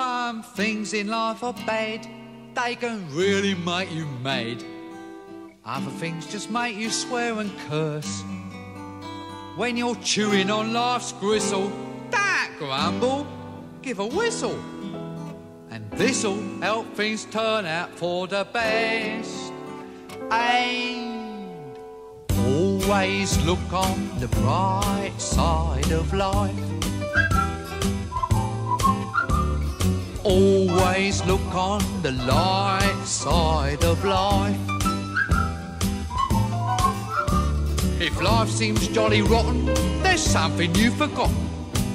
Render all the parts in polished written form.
Some things in life are bad, they can really make you mad. Other things just make you swear and curse. When you're chewing on life's gristle, don't grumble, give a whistle. And this'll help things turn out for the best. And always look on the bright side of life. Always look on the light side of life. If life seems jolly rotten, there's something you've forgotten,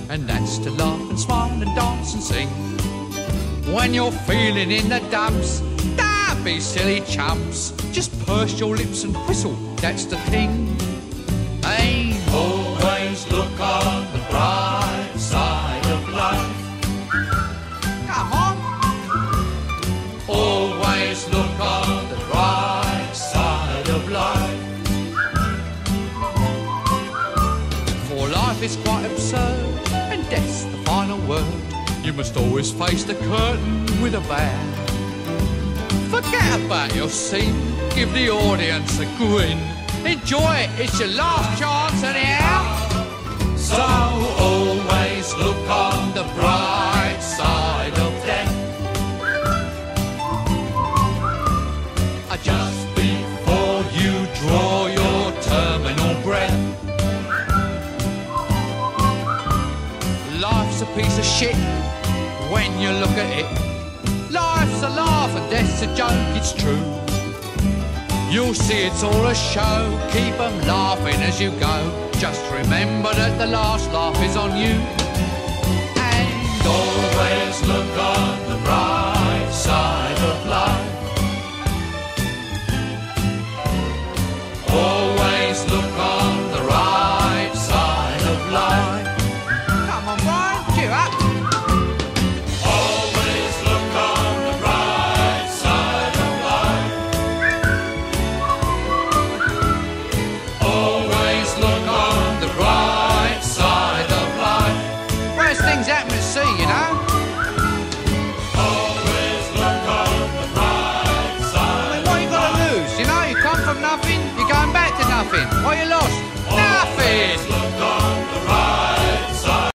and that's to laugh and smile and dance and sing. When you're feeling in the dumps, don't be silly chumps. Just purse your lips and whistle, that's the thing. Hey, always look on the bright side of life. Come on. Always look on the bright side of life. For life is quite absurd, and death's the final word. You must always face the curtain with a bow. Forget about your scene, give the audience a grin. Enjoy it, it's your last chance anyhow. So always look on the bright side of death. Just before you draw your terminal breath. Life's a piece of shit when you look at it. Life's a laugh and death's a joke, it's true. You'll see it's all a show, keep 'em laughing as you go. Just remember that the last laugh is on you. And always look on the bright side of life. Always look on the right side of life. Come on, Brian, cheer up. Always look on the right side of life. Always look on the right side of life. Worst things happen at sea, you know.